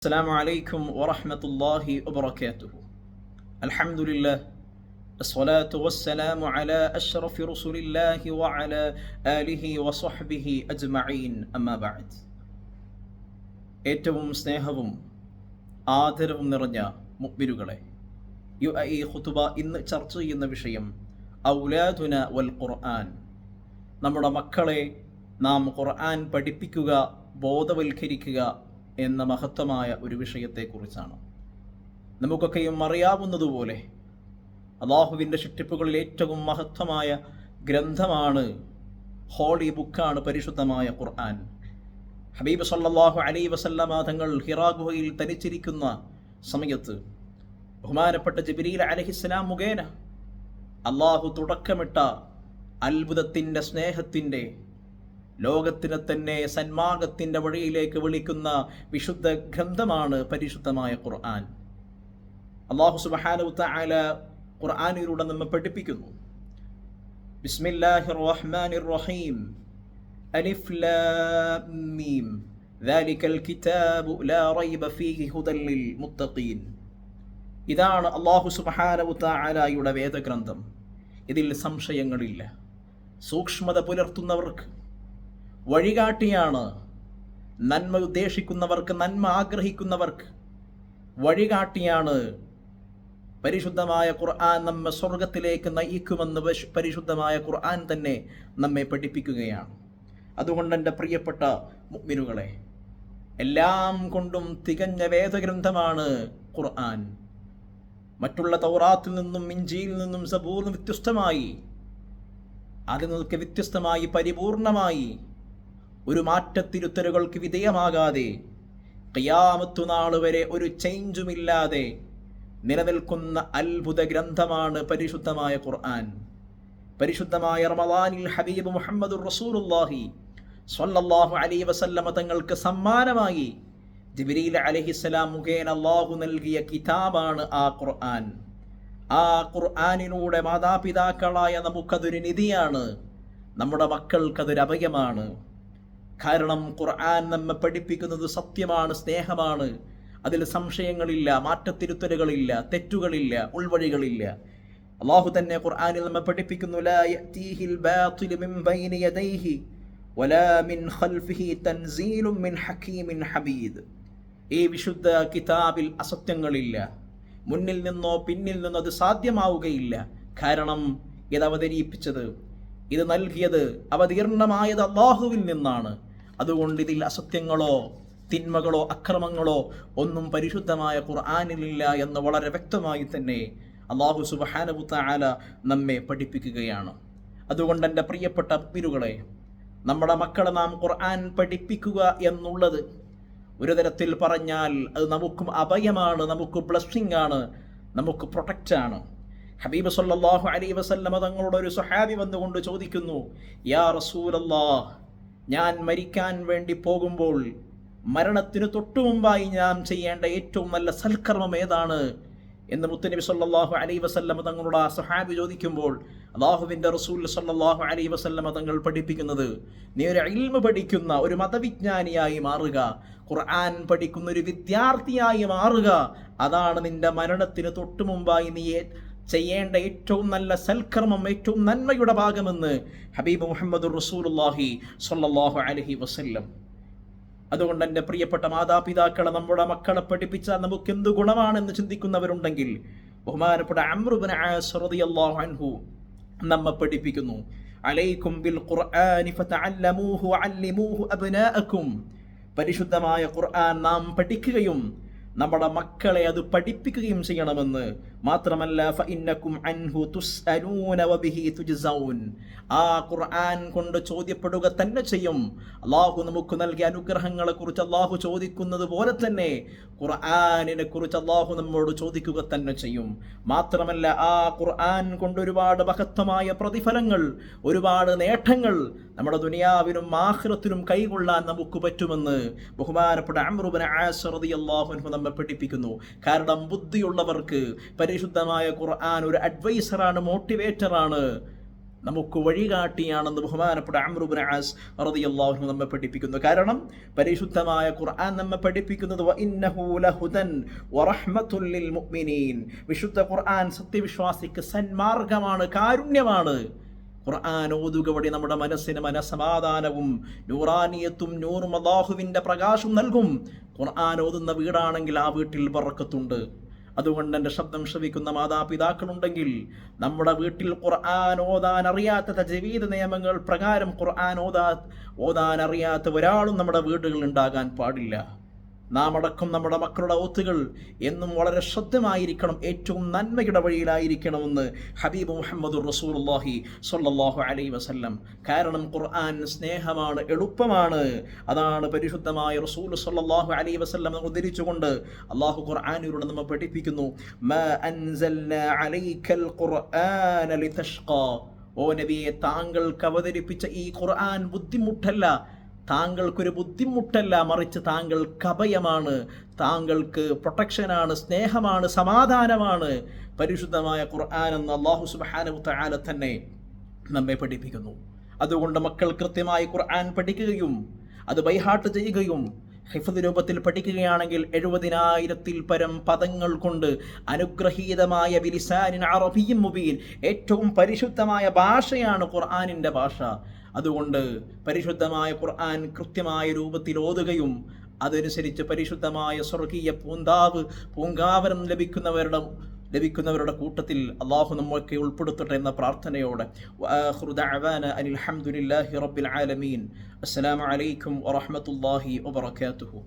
السلام عليكم ورحمة الله وبركاته. الحمد لله الصلاة والسلام على أشرف رسول الله وعلى آله وصحبه أجمعين أما بعد. ഏറ്റവും സ്നേഹവും ആദരവും നിറഞ്ഞ മുഅ്മിനുകളെ, ഈ ഖുതുബ ഇന്ന് ചർച്ച ചെയ്യുന്ന വിഷയം ഔലാദുന വൽ ഖുർആൻ. നമ്മുടെ മക്കളെ നാം ഖുർആൻ പഠിപ്പിക്കുക, ബോധവൽക്കരിക്കുക എന്ന മഹത്തമായ ഒരു വിഷയത്തെക്കുറിച്ചാണ്. നമുക്കൊക്കെയും അറിയാവുന്നതുപോലെ അള്ളാഹുവിൻ്റെ സൃഷ്ടിപ്പുകളിൽ ഏറ്റവും മഹത്തമായ ഗ്രന്ഥമാണ്, ഹോളി ബുക്കാണ് പരിശുദ്ധമായ ഖുർആൻ. ഹബീബ് സല്ലല്ലാഹു അലൈഹി വസല്ലമ തങ്ങൾ ഹിറാ ഗുഹയിൽ തനിച്ചിരിക്കുന്ന സമയത്ത് ബഹുമാനപ്പെട്ട ജിബ്രീൽ അലൈഹിസ്സലാം മുഖേന അള്ളാഹു തുടക്കമിട്ട അത്ഭുതത്തിൻ്റെ, സ്നേഹത്തിൻ്റെ, ലോകത്തിനെ തന്നെ സന്മാർഗത്തിൻ്റെ വഴിയിലേക്ക് വിളിക്കുന്ന വിശുദ്ധ ഗ്രന്ഥമാണ് പരിശുദ്ധമായ ഖുർആൻ. അല്ലാഹു സുബ്ഹാനഹു തആല ഖുർആനിലൂടെ നമ്മെ പഠിപ്പിക്കുന്നു. ബിസ്മില്ലാഹിർ റഹ്മാനിർ റഹീം, അലിഫ് ലാം മീം, ദാലികൽ കിതാബു ലാ റൈബ ഫീഹി ഹുദൽ ലിൽ മുത്തഖീൻ. ഇതാണ് അല്ലാഹു സുബ്ഹാനഹു തആലയുടെ വേദഗ്രന്ഥം. ഇതിൽ സംശയങ്ങളില്ല. സൂക്ഷ്മത പുലർത്തുന്നവർക്ക് വഴികാട്ടിയാണ്. നന്മ ഉദ്ദേശിക്കുന്നവർക്ക്, നന്മ ആഗ്രഹിക്കുന്നവർക്ക് വഴികാട്ടിയാണ്. പരിശുദ്ധമായ ഖുർആൻ നമ്മെ സ്വർഗത്തിലേക്ക് നയിക്കുമെന്ന് പരിശുദ്ധമായ ഖുർആൻ തന്നെ നമ്മെ പഠിപ്പിക്കുകയാണ്. അതുകൊണ്ട് എൻ്റെ പ്രിയപ്പെട്ട മുഅ്മിനുകളെ, എല്ലാം കൊണ്ടും തികഞ്ഞ വേദഗ്രന്ഥമാണ് ഖുർആൻ. മറ്റുള്ള തൗറാത്തിൽ നിന്നും, ഇഞ്ചീലിൽ നിന്നും, സബൂറിൽ വ്യത്യസ്തമായി, അതിൽ നിന്നൊക്കെ വ്യത്യസ്തമായി, പരിപൂർണമായി, ഒരു മാറ്റത്തിരുത്തലുകൾക്ക് വിധേയമാകാതെ ഖിയാമത്ത് നാൾ വരെ ഒരു ചേഞ്ചുമില്ലാതെ നിലനിൽക്കുന്ന അത്ഭുത ഗ്രന്ഥമാണ് പരിശുദ്ധമായ ഖുർആൻ. പരിശുദ്ധമായ റമളാനിൽ ഹബീബ് മുഹമ്മദുർ റസൂലുള്ളാഹി സ്വല്ലല്ലാഹു അലൈഹി വസല്ലമ തങ്ങൾക്ക് സമ്മാനമായി ജിബ്രീൽ അലൈഹിസ്സലാം മുഖേന അല്ലാഹു നൽകിയ കിതാബാണ് ആ ഖുർആൻ. ആ ഖുർആനിലൂടെ മാതാപിതാക്കളായ നമുക്കതൊരു നിധിയാണ്, നമ്മുടെ മക്കൾക്കതൊരു അഭയമാണ്. കാരണം ഖുർആൻ നമ്മെ പഠിപ്പിക്കുന്നത് സത്യമാണ്, സ്നേഹമാണ്. അതിൽ സംശയങ്ങളില്ല, മാറ്റത്തിരുത്തലുകളില്ല, തെറ്റുകളില്ല, ഉൾവഴികളില്ല. അല്ലാഹു തന്നെ ഖുർആനിൽ നമ്മെ പഠിപ്പിക്കുന്നു, ലാ യഅതീഹിൽ ബാതിലു മിൻ ബൈനി യദൈഹി വലാ മിൻ ഖൽഫിഹി തൻസീലുൻ മിൻ ഹകീമിൻ ഹമീദ്. ഈ വിശുദ്ധ കിതാബിൽ അസത്യങ്ങളില്ല. മുന്നിൽ നിന്നോ പിന്നിൽ നിന്നോ അത് സാധ്യമാവുകയില്ല. കാരണം ഇത് അവതരിപ്പിച്ചത്, ഇത് നൽകിയത്, അവതീർണമായത് അല്ലാഹുവിൽ നിന്നാണ്. അതുകൊണ്ട് ഇതിൽ അസത്യങ്ങളോ തിന്മകളോ അക്രമങ്ങളോ ഒന്നും പരിശുദ്ധമായ ഖുർആനിലില്ല എന്ന് വളരെ വ്യക്തമായി തന്നെ അല്ലാഹു സുബ്ഹാനഹു തആല നമ്മെ പഠിപ്പിക്കുകയാണ്. അതുകൊണ്ട് എൻ്റെ പ്രിയപ്പെട്ട മുഅ്മിനുകളെ, നമ്മുടെ മക്കളെ നാം ഖുർആൻ പഠിപ്പിക്കുക എന്നുള്ളത് ഒരു തരത്തിൽ പറഞ്ഞാൽ അത് നമുക്കും അഭയമാണ്, നമുക്ക് ബ്ലെസ്സിംഗ് ആണ്, നമുക്ക് പ്രൊട്ടക്റ്റാണ്. ഹബീബ് സല്ലല്ലാഹു അലൈഹി വസല്ലമ തങ്ങളോട് ഒരു സ്വഹാബി വന്നുകൊണ്ട് ചോദിക്കുന്നു, യാ റസൂലല്ലാഹ്, ഞാൻ മരിക്കാൻ വേണ്ടി പോകുമ്പോൾ മരണത്തിന് തൊട്ടു മുമ്പായി ഞാൻ ചെയ്യേണ്ട ഏറ്റവും നല്ല സൽക്കർമ്മം ഏതാണ് എന്ന് മുത്തുനബി സല്ലല്ലാഹു അലൈഹി വസല്ലമ തങ്ങളോട് ആ സ്വഹാബി ചോദിക്കുമ്പോൾ അല്ലാഹുവിൻ്റെ റസൂൽ സല്ലല്ലാഹു അലൈഹി വസല്ലമ തങ്ങൾ പഠിപ്പിക്കുന്നത്, നീ ഒരു ഇൽമ് പഠിക്കുന്ന ഒരു മതവിജ്ഞാനിയായി മാറുക, ഖുർആൻ പഠിക്കുന്ന ഒരു വിദ്യാർത്ഥിയായി മാറുക. അതാണ് നിന്റെ മരണത്തിന് തൊട്ടു മുമ്പായി നീ ചെയ്യേണ്ട ഏറ്റവും നല്ല സൽക്കർമ്മം, ഏറ്റവും നന്മയുടെ ഭാഗമെന്ന് ഹബീബ് മുഹമ്മദുർ റസൂലുള്ളാഹി സ്വല്ലല്ലാഹു അലൈഹി വസല്ലം. അതുകൊണ്ട് എൻ്റെ പ്രിയപ്പെട്ട മാതാപിതാക്കളെ, നമ്മുടെ മക്കളെ പഠിപ്പിച്ചാൽ നമുക്ക് എന്ത് ഗുണമാണെന്ന് ചിന്തിക്കുന്നവരുണ്ടെങ്കിൽ ബഹുമാനപ്പെട്ട അംർ ഇബ്നു ആസ് റളിയല്ലാഹു അൻഹു നമ്മെ പഠിപ്പിക്കുന്നു, അലൈക്കും ബിൽ ഖുർആനി ഫതഅല്ലമൂഹു വഅല്ലിമൂഹു അബ്നാഅക്കും. പരിശുദ്ധമായ ഖുർആൻ നാം പഠിക്കുകയും നമ്മുടെ മക്കളെ അത് പഠിപ്പിക്കുകയും ചെയ്യണമെന്ന്. മാത്രമല്ല, ഫഇന്നകും അൻഹു തുസ്അലൂന വബിഹി തുജ്സഊൻ. ആ ഖുർആൻ കൊണ്ട് ചോദ്യപ്പെടുക തന്നെ ചെയ്യും. അല്ലാഹു നമുക്ക് നൽകിയ അനുഗ്രഹങ്ങളെ കുറിച്ച് അല്ലാഹു ചോദിക്കുന്നത് പോലെ തന്നെ ഖുർആനിനെ കുറിച്ച് അല്ലാഹു നമ്മോട് ചോദിക്കുക തന്നെ ചെയ്യും. മാത്രമല്ല, ആ ഖുർആൻ കൊണ്ട് ഒരുപാട് മഹത്തമായ പ്രതിഫലങ്ങൾ, ഒരുപാട് നേട്ടങ്ങൾ നമ്മുടെ ദുനിയാവിനും ആഖിറത്തിനും കൈകൊള്ളാൻ നമുക്ക് പറ്റുമെന്ന് ബഹുമാനപ്പെട്ട അംർ ഇബ്നു ആസ് റളിയല്ലാഹു അൻഹു നമ്മെ പഠിപ്പിക്കുന്നു. കാരണം ബുദ്ധിയുള്ളവർക്ക് പരിശുദ്ധമായ ഖുർആൻ ഒരു അഡ്വൈസറാണ്, മോട്ടിവേറ്ററാണ്. നമുക്ക് വഴികാട്ടിയാണെന്ന് ബഹുമാനപ്പെട്ട അംർ ഇബ്നു ആസ് റളിയല്ലാഹു അൻഹു നമ്മെ പഠിപ്പിക്കുന്നു. കാരണം പരിശുദ്ധമായ ഖുർആൻ നമ്മെ പഠിപ്പിക്കുന്നത് വഇന്നഹു ലഹുദൻ വറഹ്മത്തുൽ ലിൽ മുഅ്മിനീൻ, വിശുദ്ധ ഖുർആൻ സത്യവിശ്വാസിക്ക് സന്മാർഗമാണ്, കാരുണ്യമാണ്. ഖുർആൻ ഓതുക വഴി നമ്മുടെ മനസ്സിന് മനസ്സമാധാനവും നൂറാനിയത്തും നൂറും അല്ലാഹുവിൻ്റെ പ്രകാശം നൽകും. ഖുർആൻ ഓതുന്ന വീടാണെങ്കിൽ ആ വീട്ടിൽ ബറക്കത്തുണ്ട്. അതുകൊണ്ട് എൻ്റെ ശബ്ദം ശ്രവിക്കുന്ന മാതാപിതാക്കളുണ്ടെങ്കിൽ നമ്മുടെ വീട്ടിൽ ഖുർആൻ ഓതാൻ അറിയാത്ത തജ്വീദ് നിയമങ്ങൾ പ്രകാരം ഖുർആൻ ഓതാൻ അറിയാത്ത ഒരാളും നമ്മുടെ വീടുകളിൽ ഉണ്ടാകാൻ പാടില്ല. നാം അടക്കം നമ്മുടെ മക്കളുടെ ഓത്തുകൾ എന്നും വളരെ ശ്രദ്ധമായിരിക്കണം, ഏറ്റവും നന്മയുടെ വഴിയിലായിരിക്കണമെന്ന് ഹബീബ് മുഹമ്മദുർ റസൂലുള്ളാഹി സ്വല്ലല്ലാഹു അലൈഹി വസല്ലം. കാരണം ഖുർആൻ സ്നേഹമാണ്, എളുപ്പമാണ്. അതാണ് പരിശുദ്ധമായ റസൂൽ സ്വല്ലല്ലാഹു അലൈഹി വസല്ലം ഉദ്ധരിച്ചുകൊണ്ട് അല്ലാഹു ഖുർആനിലൂടെ നമ്മെ പഠിപ്പിക്കുന്നു, മാ അൻസൽനാ അലൈക്കൽ ഖുർആന ലിതഷ്ഖാ. ഓ നബിയെ, താങ്കൾക്ക് അവതരിപ്പിച്ച ഈ ഖുർആൻ ബുദ്ധിമുട്ടല്ല, താങ്കൾക്കൊരു ബുദ്ധിമുട്ടല്ല, മറിച്ച് താങ്കൾക്ക് അഭയമാണ്, താങ്കൾക്ക് പ്രൊട്ടക്ഷനാണ്, സ്നേഹമാണ്, സമാധാനമാണ്. പരിശുദ്ധമായ ഖുർആൻ എന്ന് അല്ലാഹു സുബ്ഹാനഹു വ തആല തന്നെ നമ്മെ പഠിപ്പിക്കുന്നു. അതുകൊണ്ട് മക്കൾ കൃത്യമായി ഖുർആൻ പഠിക്കുകയും അത് ബൈഹാർട്ട് ചെയ്യുകയും ഹിഫ്ദ് രൂപത്തിൽ പഠിക്കുകയാണെങ്കിൽ 70,000-ൽ പരം പദങ്ങൾ കൊണ്ട് അനുഗ്രഹീതമായ ബിലിസാനിൻ അറബിയ്യിൻ മുബീൻ, ഏറ്റവും പരിശുദ്ധമായ ഭാഷയാണ് ഖുർആനിൻ്റെ ഭാഷ. അതുകൊണ്ട് പരിശുദ്ധമായ ഖുർആൻ കൃത്യമായ രൂപത്തിൽ ഓതുകയും അതനുസരിച്ച് പരിശുദ്ധമായ സ്വർഗീയ പൂങ്കാവനം ലഭിക്കുന്നവരുടെ കൂട്ടത്തിൽ അള്ളാഹു നമ്മൾക്ക് ഉൾപ്പെടുത്തട്ടെ എന്ന പ്രാർത്ഥനയോടെ വആഖിറു ദഅവാന അനിൽ ഹംദുലില്ലാഹി റബ്ബിൽ ആലമീൻ. അസ്സലാമു അലൈക്കും വറഹ്മത്തുള്ളാഹി വബറകാതുഹു.